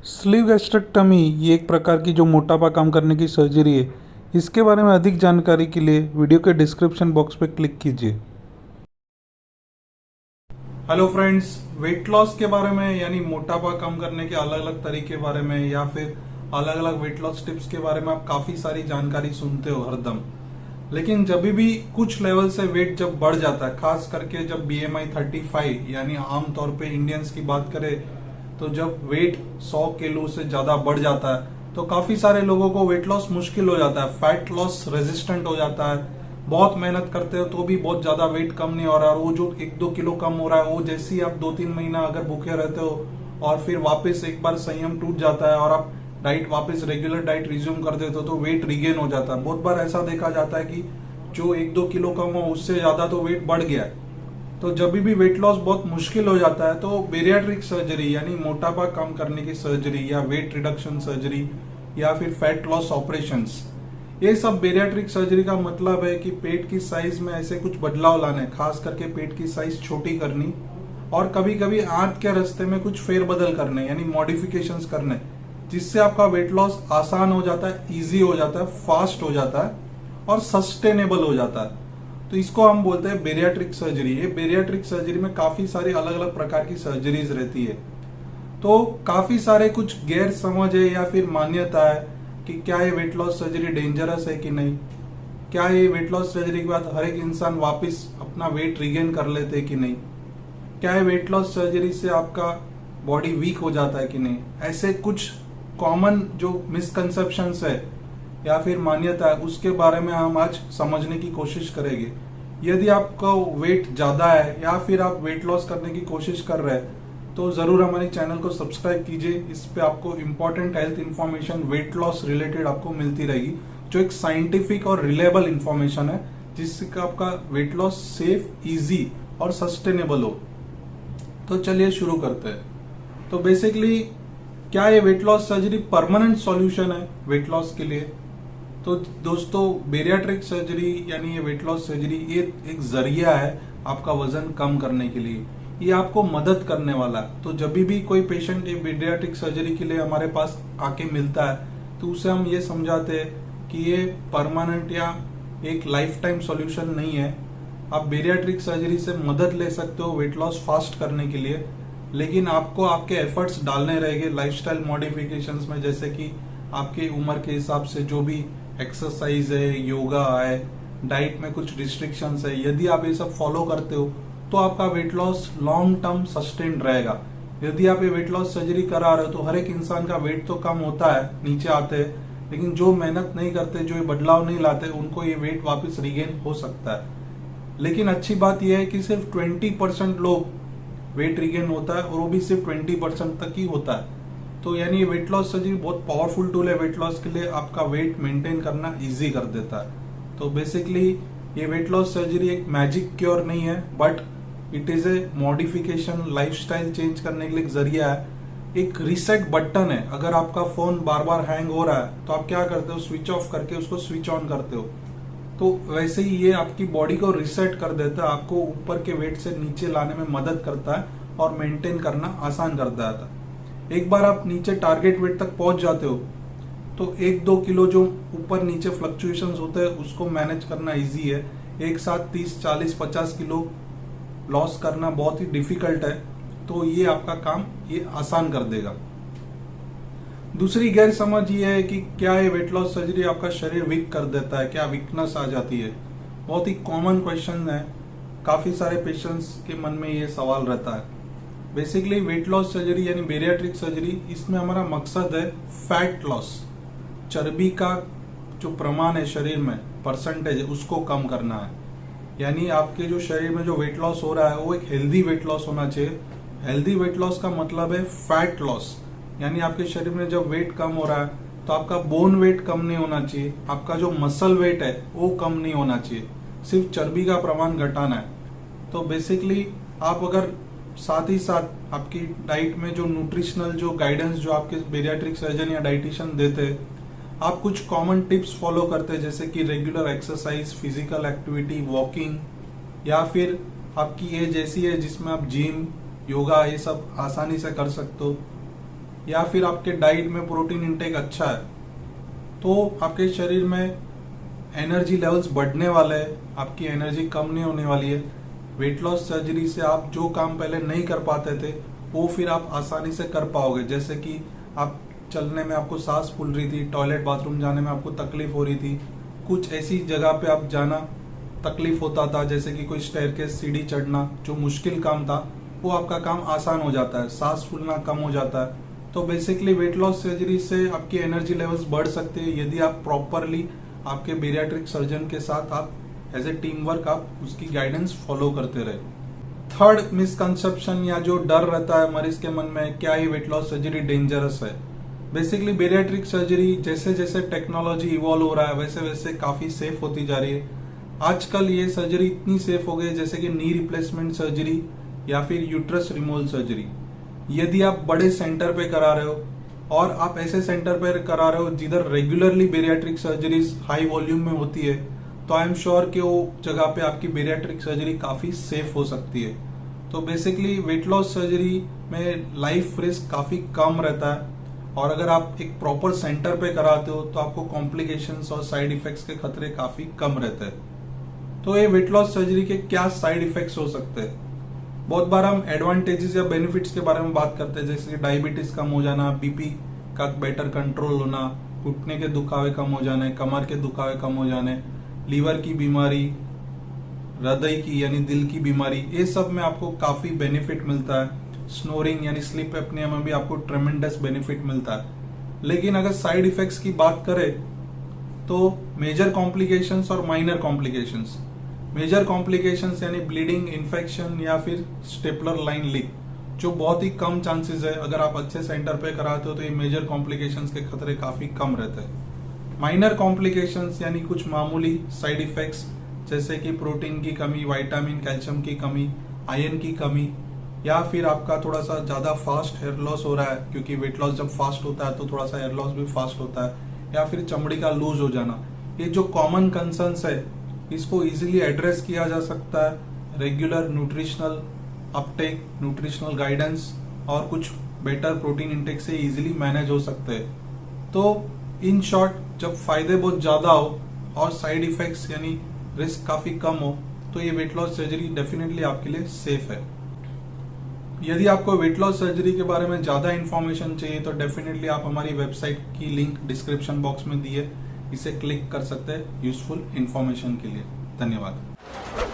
Sleeve gastrectomy ये एक प्रकार की जो मोटापा कम करने की सर्जरी है। इसके बारे में अधिक जानकारी के लिए वीडियो के डिस्क्रिप्शन बॉक्स पर क्लिक कीजिए। हेलो फ्रेंड्स, वेट लॉस के बारे में यानी मोटापा कम करने के अलग अलग तरीके के बारे में या फिर अलग अलग वेट लॉस टिप्स के बारे में आप काफी सारी जानकारी सुनते हो हरदम। लेकिन जब भी कुछ लेवल से वेट जब बढ़ जाता है, खास करके जब BMI 35 यानी आमतौर पे इंडियंस की बात करें तो जब वेट 100 किलो से ज्यादा बढ़ जाता है तो काफी सारे लोगों को वेट लॉस मुश्किल हो जाता है, फैट लॉस रेजिस्टेंट हो जाता है। बहुत मेहनत करते हो तो भी बहुत ज्यादा वेट कम नहीं हो रहा, और वो जो 1-2 किलो कम हो रहा है वो जैसे ही आप 2-3 महीना अगर भूखे रहते हो और फिर वापस एक बार संयम टूट जाता है और आप डाइट वापस रेगुलर डाइट रिज्यूम कर देते हो तो वेट रिगेन हो जाता है। बहुत बार ऐसा देखा जाता है कि जो 1-2 किलो कम हो उससे ज्यादा तो वेट बढ़ गया है। तो जब भी वेट लॉस बहुत मुश्किल हो जाता है तो बेरियाट्रिक सर्जरी यानी मोटापा कम करने की सर्जरी या वेट रिडक्शन सर्जरी या फिर फैट लॉस ऑपरेशंस, ये सब बेरियाट्रिक सर्जरी का मतलब है कि पेट की साइज में ऐसे कुछ बदलाव लाने, खास करके पेट की साइज छोटी करनी और कभी कभी आंत के रास्ते में कुछ फेरबदल करने यानी मॉडिफिकेशंस करने, जिससे आपका वेट लॉस आसान हो जाता है, इजी हो जाता है, फास्ट हो जाता है और सस्टेनेबल हो जाता है। तो इसको हम बोलते हैं बेरियाट्रिक सर्जरी। ये बेरियाट्रिक सर्जरी में काफी सारी अलग अलग प्रकार की सर्जरीज रहती है। तो काफी सारे कुछ गैर समझ है या फिर मान्यता है कि क्या ये वेट लॉस सर्जरी डेंजरस है कि नहीं, क्या ये वेट लॉस सर्जरी के बाद हर एक इंसान वापस अपना वेट रिगेन कर लेते हैं कि नहीं, क्या ये वेट लॉस सर्जरी से आपका बॉडी वीक हो जाता है कि नहीं। ऐसे कुछ कॉमन जो मिसकंसेप्शंस है या फिर मान्यता है उसके बारे में हम आज समझने की कोशिश करेंगे। यदि आपका वेट ज्यादा है या फिर आप वेट लॉस करने की कोशिश कर रहे हैं तो जरूर हमारे चैनल को सब्सक्राइब कीजिए। इस पे आपको important health information weight loss related आपको मिलती रहेगी, जो एक साइंटिफिक और रिलायबल इंफॉर्मेशन है जिससे आपका वेट लॉस सेफ, इजी और सस्टेनेबल हो। तो चलिए शुरू करते हैं। तो बेसिकली क्या ये weight loss surgery permanent solution है वेट लॉस के लिए? तो दोस्तों, बेरियाट्रिक सर्जरी यानी ये वेट लॉस सर्जरी ये एक जरिया है आपका वजन कम करने के लिए। ये आपको मदद करने वाला है। तो जब भी कोई पेशेंट ये बेरियाट्रिक सर्जरी के लिए हमारे पास आके मिलता है तो उसे हम ये समझाते हैं कि ये परमानेंट या एक लाइफ टाइम सॉल्यूशन नहीं है। आप बेरियाट्रिक सर्जरी से मदद ले सकते हो वेट लॉस फास्ट करने के लिए, लेकिन आपको आपके एफर्ट्स डालने रहेंगे लाइफस्टाइल मॉडिफिकेशंस में, जैसे कि आपकी उम्र के हिसाब से जो भी एक्सरसाइज है, योगा है, डाइट में कुछ रिस्ट्रिक्शंस है। यदि आप ये सब फॉलो करते हो तो आपका weight loss long term sustained रहेगा। यदि आप ये वेट लॉस सर्जरी करा रहे हो तो हर एक इंसान का वेट तो कम होता है, नीचे आते हैं, लेकिन जो मेहनत नहीं करते, जो ये बदलाव नहीं लाते, उनको ये वेट वापस रिगेन हो सकता है। लेकिन अच्छी बात यह है कि सिर्फ 20% लोग वेट रिगेन होता है और वो भी सिर्फ 20% तक ही होता है। तो यानी ये वेट लॉस सर्जरी बहुत पावरफुल टूल है वेट लॉस के लिए, आपका वेट मेंटेन करना इजी कर देता है। तो बेसिकली ये वेट लॉस सर्जरी एक मैजिक क्योर नहीं है, but it is a modification, lifestyle change करने के लिए एक जरिया है, एक रीसेट बटन है। अगर आपका फोन बार बार हैंग हो रहा है तो आप क्या करते हो, स्विच ऑफ करके उसको स्विच ऑन करते हो। तो वैसे ही ये आपकी बॉडी को रिसेट कर देता है, आपको ऊपर के वेट से नीचे लाने में मदद करता है और मेंटेन करना आसान कर देता है। एक बार आप नीचे टारगेट वेट तक पहुंच जाते हो तो 1-2 किलो जो ऊपर नीचे फ्लक्चुएशंस होते हैं उसको मैनेज करना इजी है। एक साथ 30, 40, 50 किलो लॉस करना बहुत ही डिफिकल्ट है, तो ये आपका काम ये आसान कर देगा। दूसरी गैर समझ ये है कि क्या ये वेट लॉस सर्जरी आपका शरीर वीक कर देता है, क्या वीकनेस आ जाती है? बहुत ही कॉमन क्वेश्चन है, काफी सारे पेशेंट्स के मन में ये सवाल रहता है। बेसिकली वेट लॉस सर्जरी यानी बेरियाट्रिक सर्जरी, इसमें हमारा मकसद है फैट लॉस, चर्बी का जो प्रमाण है शरीर में, परसेंटेज है, उसको कम करना है। यानी आपके जो शरीर में जो वेट लॉस हो रहा है वो एक हेल्दी वेट लॉस होना चाहिए। हेल्दी वेट लॉस का मतलब है फैट लॉस, यानी आपके शरीर में जब वेट कम हो रहा है तो आपका बोन वेट कम नहीं होना चाहिए, आपका जो मसल वेट है वो कम नहीं होना चाहिए, सिर्फ चर्बी का प्रमाण घटाना है। तो बेसिकली आप अगर साथ ही साथ आपकी डाइट में जो न्यूट्रिशनल जो गाइडेंस जो आपके बेरियाट्रिक सर्जन या डाइटिशियन देते हैं, आप कुछ कॉमन टिप्स फॉलो करते हैं, जैसे कि regular exercise, physical activity, walking, या फिर आपकी एज ऐसी है जिसमें आप जिम, योगा ये सब आसानी से कर सकते हो, या फिर आपके डाइट में प्रोटीन इंटेक अच्छा है, तो आपके शरीर में एनर्जी लेवल्स बढ़ने वाले हैं, आपकी एनर्जी कम नहीं होने वाली है। वेट लॉस सर्जरी से आप जो काम पहले नहीं कर पाते थे वो फिर आप आसानी से कर पाओगे। जैसे कि आप चलने में आपको सांस फूल रही थी, टॉयलेट बाथरूम जाने में आपको तकलीफ हो रही थी, कुछ ऐसी जगह पे आप जाना तकलीफ होता था, जैसे कि कोई स्टेयरकेस सीढ़ी चढ़ना जो मुश्किल काम था वो आपका काम आसान हो जाता है, सांस फूलना कम हो जाता है। तो बेसिकली वेट लॉस सर्जरी से आपकी एनर्जी लेवल्स बढ़ सकते हैं यदि आप प्रॉपरली आपके बेरियाट्रिक सर्जन के साथ आप एज ए टीम वर्क आप उसकी गाइडेंस फॉलो करते रहे। थर्ड मिसकंसेप्शन या जो डर रहता है मरीज के मन में, क्या ही वेट लॉस सर्जरी डेंजरस है? बेसिकली बेरियाट्रिक सर्जरी जैसे जैसे टेक्नोलॉजी इवॉल्व हो रहा है वैसे वैसे काफी सेफ होती जा रही है। आजकल ये सर्जरी इतनी सेफ हो गई जैसे कि नी रिप्लेसमेंट सर्जरी या फिर यूट्रस रिमूवल सर्जरी। यदि आप बड़े सेंटर पे करा रहे हो और आप ऐसे सेंटर पे करा रहे हो जिधर regularly bariatric surgeries high volume में होती है, तो आई एम श्योर कि वो जगह पे आपकी बेरियाट्रिक सर्जरी काफी सेफ हो सकती है। तो बेसिकली वेट लॉस सर्जरी में लाइफ रिस्क काफी कम रहता है, और अगर आप एक प्रॉपर सेंटर पे कराते हो तो आपको कॉम्प्लिकेशंस और साइड इफेक्ट्स के खतरे काफी कम रहते हैं। तो ये वेट लॉस सर्जरी के क्या साइड इफेक्ट्स हो सकते हैं? बहुत बार हम एडवांटेजेस या बेनिफिट्स के बारे में बात करते हैं, जैसे कि डायबिटीज कम हो जाना, बीपी का बेटर कंट्रोल होना, घुटने के दुखावे कम हो जाने, कमर के दुखावे कम हो जाने, लीवर की बीमारी, हृदय की यानी दिल की बीमारी, ये सब में आपको काफी बेनिफिट मिलता है। स्नोरिंग यानी स्लीप एपनिया में भी आपको ट्रेमेंडस बेनिफिट मिलता है। लेकिन अगर साइड इफेक्ट्स की बात करें तो मेजर कॉम्प्लिकेशंस और माइनर कॉम्प्लिकेशंस। मेजर कॉम्प्लिकेशंस यानी ब्लीडिंग, इन्फेक्शन या फिर स्टेपलर लाइन लीक, जो बहुत ही कम चांसेस है। अगर आप अच्छे सेंटर पे कराते हो तो ये मेजर कॉम्प्लिकेशंस के खतरे काफी कम रहते हैं। माइनर कॉम्प्लिकेशंस यानी कुछ मामूली साइड इफेक्ट्स, जैसे कि प्रोटीन की कमी, विटामिन कैल्शियम की कमी, आयरन की कमी, या फिर आपका थोड़ा सा ज्यादा फास्ट हेयर लॉस हो रहा है, क्योंकि वेट लॉस जब फास्ट होता है तो थोड़ा सा हेयर लॉस भी फास्ट होता है, या फिर चमड़ी का लूज हो जाना। ये जो कॉमन कंसर्न्स है इसको इजीली एड्रेस किया जा सकता है regular nutritional Uptake, nutritional guidance और कुछ बेटर प्रोटीन इंटेक से इजीली मैनेज हो सकते हैं। तो इन शॉर्ट, जब फायदे बहुत ज्यादा हो और साइड इफेक्ट्स यानी रिस्क काफी कम हो तो ये वेट लॉस सर्जरी डेफिनेटली आपके लिए सेफ है। यदि आपको वेट लॉस सर्जरी के बारे में ज्यादा इन्फॉर्मेशन चाहिए तो डेफिनेटली आप हमारी वेबसाइट की लिंक डिस्क्रिप्शन बॉक्स में दी है, इसे क्लिक कर सकते हैं यूजफुल इन्फॉर्मेशन के लिए। धन्यवाद।